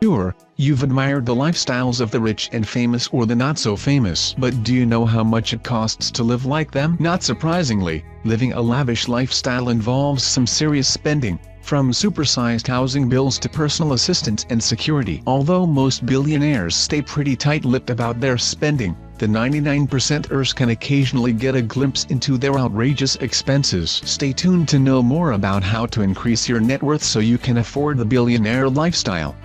Sure, you've admired the lifestyles of the rich and famous or the not-so-famous, but do you know how much it costs to live like them? Not surprisingly, living a lavish lifestyle involves some serious spending, from supersized housing bills to personal assistance and security. Although most billionaires stay pretty tight-lipped about their spending, the 99%ers can occasionally get a glimpse into their outrageous expenses. Stay tuned to know more about how to increase your net worth so you can afford the billionaire lifestyle.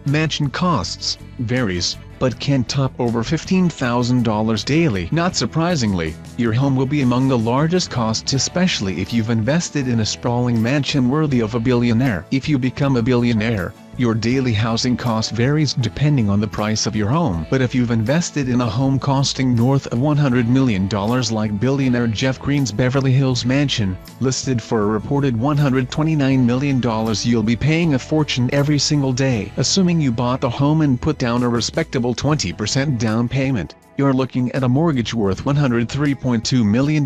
Mansion costs varies, but can top over $15,000 daily. Not surprisingly, your home will be among the largest costs, especially if you've invested in a sprawling mansion worthy of a billionaire. If you become a billionaire, your daily housing cost varies depending on the price of your home. But if you've invested in a home costing north of $100 million like billionaire Jeff Green's Beverly Hills mansion, listed for a reported $129 million, you'll be paying a fortune every single day. Assuming you bought the home and put down a respectable 20% down payment, you're looking at a mortgage worth $103.2 million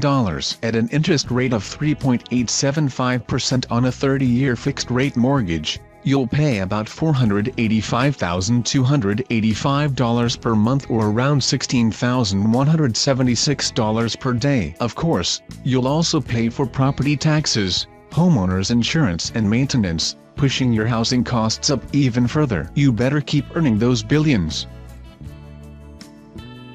at an interest rate of 3.875% on a 30-year fixed-rate mortgage. You'll pay about $485,285 per month, or around $16,176 per day. Of course, you'll also pay for property taxes, homeowners insurance and maintenance, pushing your housing costs up even further. You better keep earning those billions.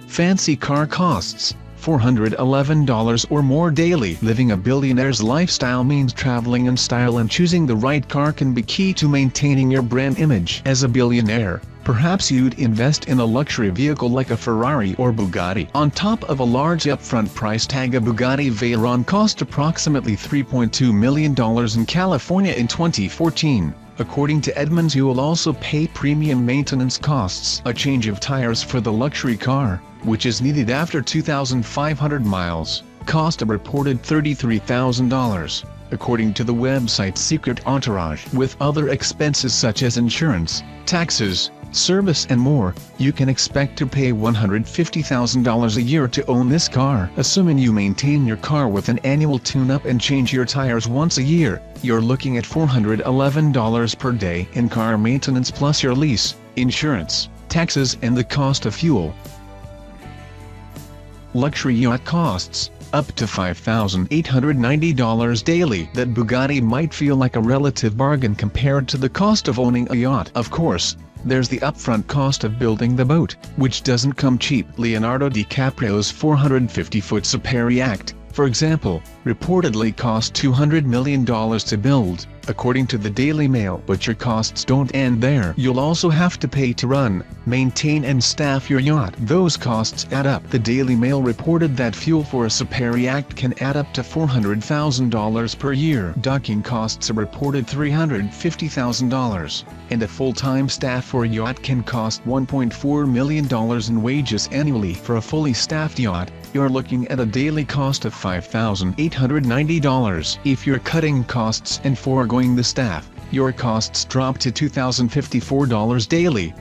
Fancy car costs $411 or more daily. Living a billionaire's lifestyle means traveling in style, and choosing the right car can be key to maintaining your brand image. As a billionaire, perhaps you'd invest in a luxury vehicle like a Ferrari or Bugatti. On top of a large upfront price tag, a Bugatti Veyron cost approximately $3.2 million in California in 2014. According to Edmunds, you will also pay premium maintenance costs. A change of tires for the luxury car, which is needed after 2,500 miles, cost a reported $33,000, according to the website Secret Entourage. With other expenses such as insurance, taxes, service and more, you can expect to pay $150,000 a year to own this car. Assuming you maintain your car with an annual tune-up and change your tires once a year, you're looking at $411 per day in car maintenance, plus your lease, insurance, taxes and the cost of fuel. Luxury yacht costs up to $5,890 daily. That Bugatti might feel like a relative bargain compared to the cost of owning a yacht. Of course, there's the upfront cost of building the boat, which doesn't come cheap. Leonardo DiCaprio's 450-foot Superi Yacht, for example, reportedly cost $200 million to build, according to the Daily Mail. But your costs don't end there. You'll also have to pay to run, maintain and staff your yacht. Those costs add up. The Daily Mail reported that fuel for a Superi Yacht can add up to $400,000 per year. Docking costs are reported $350,000, and a full-time staff for a yacht can cost $1.4 million in wages annually. For a fully staffed yacht, you're looking at a daily cost of $5,890. If you're cutting costs and foregoing the staff, your costs drop to $2,054 daily.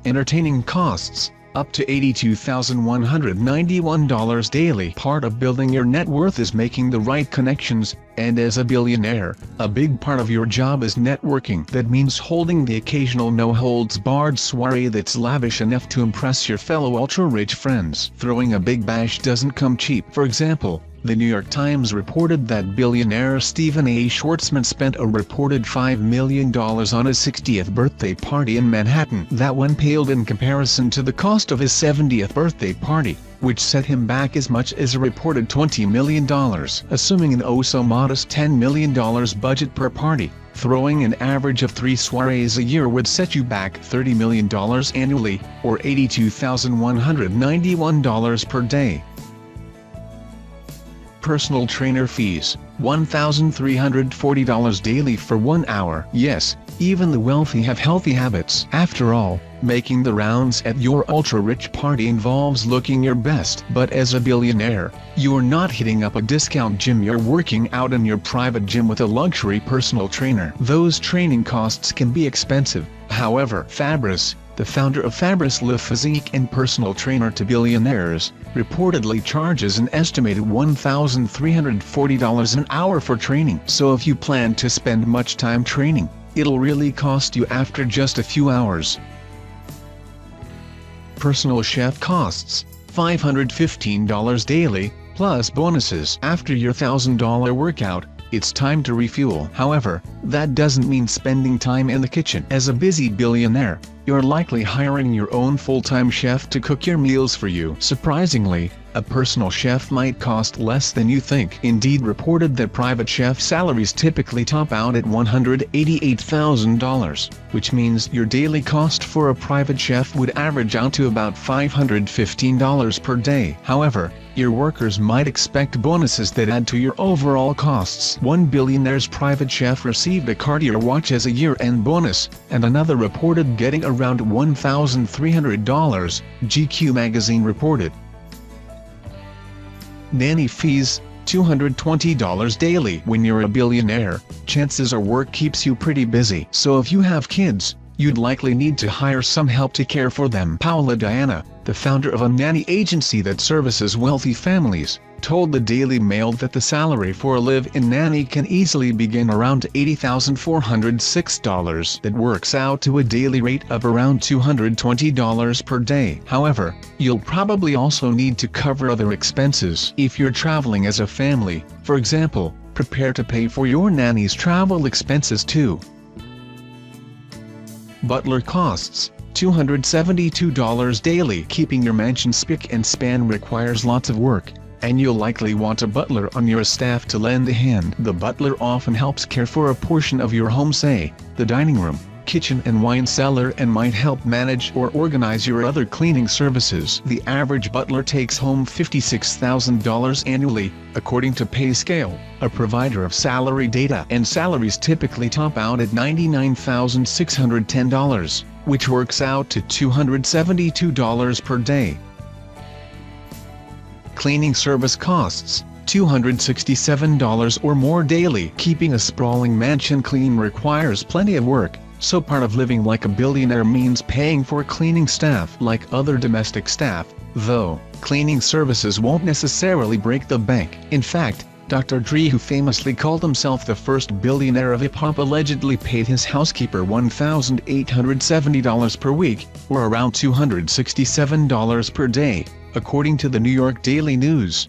Entertaining costs up to $82,191 daily. Part of building your net worth is making the right connections, and as a billionaire, a big part of your job is networking. That means holding the occasional no-holds-barred soiree that's lavish enough to impress your fellow ultra-rich friends. Throwing a big bash doesn't come cheap. For example, the New York Times reported that billionaire Stephen A. Schwarzman spent a reported $5 million on his 60th birthday party in Manhattan. That one paled in comparison to the cost of his 70th birthday party, which set him back as much as a reported $20 million. Assuming an oh-so-modest $10 million budget per party, throwing an average of 3 soirees a year would set you back $30 million annually, or $82,191 per day. Personal trainer fees, $1,340 daily for 1 hour. Yes, even the wealthy have healthy habits. After all, making the rounds at your ultra-rich party involves looking your best. But as a billionaire, you're not hitting up a discount gym, you're working out in your private gym with a luxury personal trainer. Those training costs can be expensive. However, Fabrice, the founder of Fabrice Le Physique and personal trainer to billionaires, reportedly charges an estimated $1,340 an hour for training. So if you plan to spend much time training, it'll really cost you after just a few hours. Personal chef costs, $515 daily, plus bonuses. After your $1,000 workout, it's time to refuel. However, that doesn't mean spending time in the kitchen. As a busy billionaire, you're likely hiring your own full-time chef to cook your meals for you. Surprisingly, a personal chef might cost less than you think. Indeed reported that private chef salaries typically top out at $188,000, which means your daily cost for a private chef would average out to about $515 per day. However, your workers might expect bonuses that add to your overall costs. One billionaire's private chef received a Cartier watch as a year-end bonus, and another reported getting around $1,300, GQ magazine reported. Nanny fees, $220 daily. When you're a billionaire, chances are work keeps you pretty busy. So if you have kids, you'd likely need to hire some help to care for them. Paula Diana, the founder of a nanny agency that services wealthy families, told the Daily Mail that the salary for a live-in nanny can easily begin around $80,406. That works out to a daily rate of around $220 per day. However, you'll probably also need to cover other expenses. If you're traveling as a family, for example, prepare to pay for your nanny's travel expenses too. Butler costs, $272 daily. Keeping your mansion spick and span requires lots of work, and you'll likely want a butler on your staff to lend a hand. The butler often helps care for a portion of your home, say, the dining room, kitchen and wine cellar, and might help manage or organize your other cleaning services. The average butler takes home $56,000 annually, according to PayScale, a provider of salary data. And salaries typically top out at $99,610, which works out to $272 per day. Cleaning service costs, $267 or more daily. Keeping a sprawling mansion clean requires plenty of work, so part of living like a billionaire means paying for cleaning staff. Like other domestic staff, though, cleaning services won't necessarily break the bank. In fact, Dr. Dre, who famously called himself the first billionaire of hip-hop, allegedly paid his housekeeper $1,870 per week, or around $267 per day, according to the New York Daily News.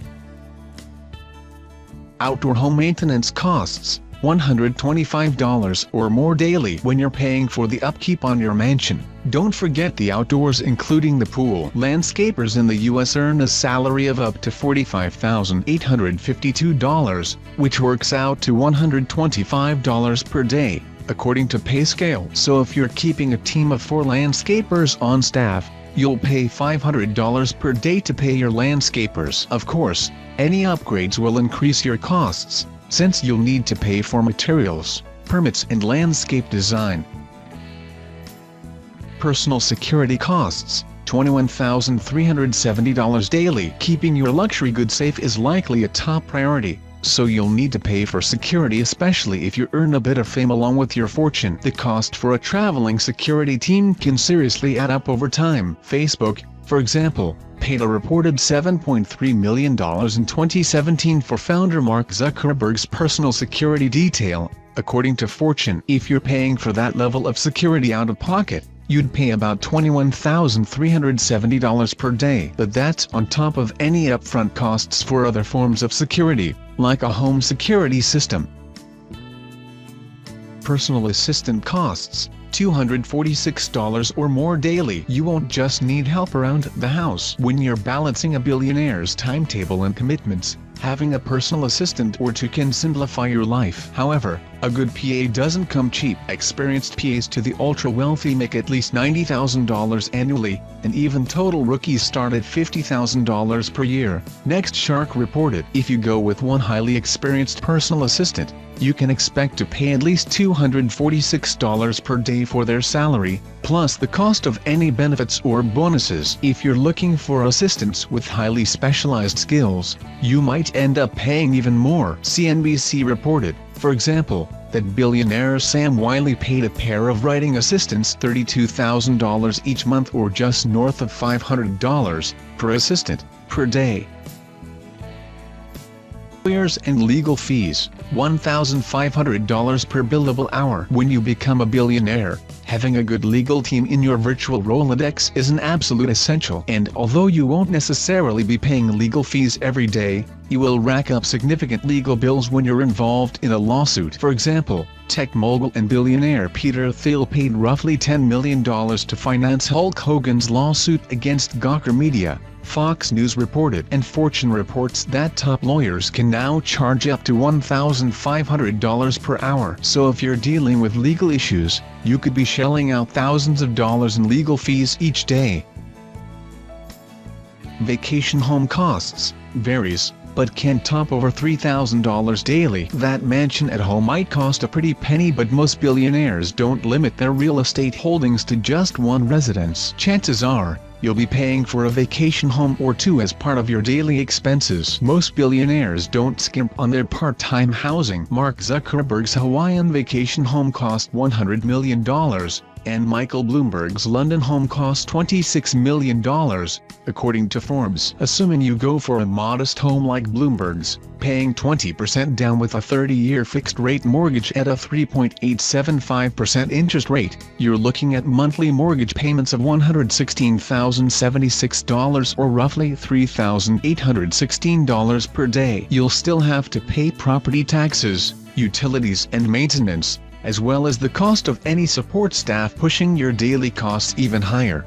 Outdoor home maintenance costs, $125 or more daily. When you're paying for the upkeep on your mansion, don't forget the outdoors, including the pool. Landscapers in the U.S. earn a salary of up to $45,852, which works out to $125 per day, according to PayScale. So if you're keeping a team of 4 landscapers on staff, you'll pay $500 per day to pay your landscapers. Of course, any upgrades will increase your costs, since you'll need to pay for materials, permits and landscape design. Personal security costs, $21,370 daily. Keeping your luxury goods safe is likely a top priority, so you'll need to pay for security, especially if you earn a bit of fame along with your fortune. The cost for a traveling security team can seriously add up over time. Facebook, for example, paid a reported $7.3 million in 2017 for founder Mark Zuckerberg's personal security detail, according to Fortune. If you're paying for that level of security out of pocket, you'd pay about $21,370 per day. But that's on top of any upfront costs for other forms of security, like a home security system. Personal assistant costs, $246 or more daily. You won't just need help around the house. When you're balancing a billionaire's timetable and commitments, having a personal assistant or two can simplify your life. However, A good PA doesn't come cheap. Experienced PAs to the ultra-wealthy make at least $90,000 annually, and even total rookies start at $50,000 per year. Next, Shark reported, if you go with one highly experienced personal assistant, you can expect to pay at least $246 per day for their salary, plus the cost of any benefits or bonuses. If you're looking for assistants with highly specialized skills, you might end up paying even more. CNBC reported, for example, that billionaire Sam Wiley paid a pair of writing assistants $32,000 each month, or just north of $500 per assistant per day. Lawyers and legal fees, $1,500 per billable hour. When you become a billionaire, having a good legal team in your virtual Rolodex is an absolute essential. And although you won't necessarily be paying legal fees every day, you will rack up significant legal bills when you're involved in a lawsuit. For example, tech mogul and billionaire Peter Thiel paid roughly $10 million to finance Hulk Hogan's lawsuit against Gawker Media, Fox News reported. And Fortune reports that top lawyers can now charge up to $1,500 per hour. So if you're dealing with legal issues, you could be shelling out thousands of dollars in legal fees each day. Vacation home costs varies, but can top over $3,000 daily. That mansion at home might cost a pretty penny, but most billionaires don't limit their real estate holdings to just one residence. Chances are, you'll be paying for a vacation home or two as part of your daily expenses. Most billionaires don't skimp on their part-time housing. Mark Zuckerberg's Hawaiian vacation home cost $100 million, and Michael Bloomberg's London home cost $26 million, according to Forbes. Assuming you go for a modest home like Bloomberg's, paying 20% down with a 30-year fixed-rate mortgage at a 3.875% interest rate, you're looking at monthly mortgage payments of $116,076 or roughly $3,816 per day. You'll still have to pay property taxes, utilities and maintenance, as well as the cost of any support staff, pushing your daily costs even higher.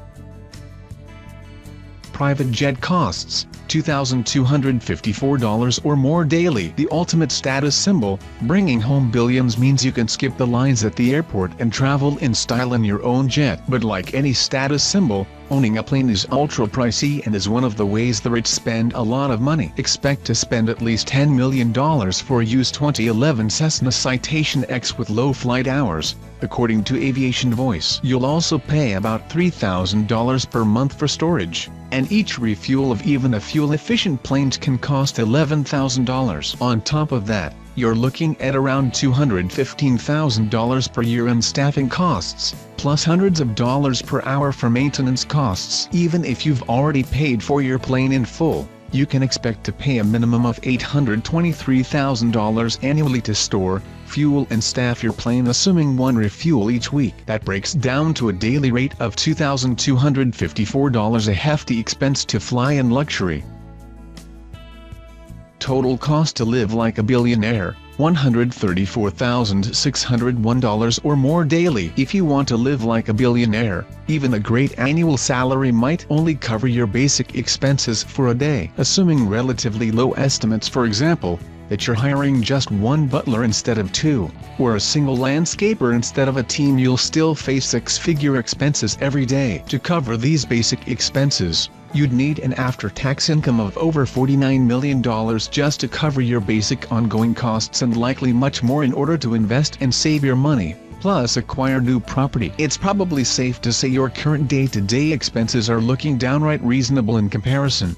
Private jet costs, $2,254 or more daily. The ultimate status symbol, bringing home billions means you can skip the lines at the airport and travel in style in your own jet. But like any status symbol, owning a plane is ultra pricey and is one of the ways the rich spend a lot of money. Expect to spend at least $10 million for a used 2011 Cessna Citation X with low flight hours, according to Aviation Voice. You'll also pay about $3,000 per month for storage, and each refuel of even a fuel-efficient plane can cost $11,000. On top of that, you're looking at around $215,000 per year in staffing costs, plus hundreds of dollars per hour for maintenance costs. Even if you've already paid for your plane in full, you can expect to pay a minimum of $823,000 annually to store, fuel and staff your plane, assuming one refuel each week. That breaks down to a daily rate of $2,254, a hefty expense to fly in luxury. Total cost to live like a billionaire, $134,601 or more daily. If you want to live like a billionaire, even a great annual salary might only cover your basic expenses for a day. Assuming relatively low estimates, for example, that you're hiring just one butler instead of two, or a single landscaper instead of a team, you'll still face six-figure expenses every day. To cover these basic expenses, you'd need an after-tax income of over $49 million just to cover your basic ongoing costs, and likely much more in order to invest and save your money, plus acquire new property. It's probably safe to say your current day-to-day expenses are looking downright reasonable in comparison.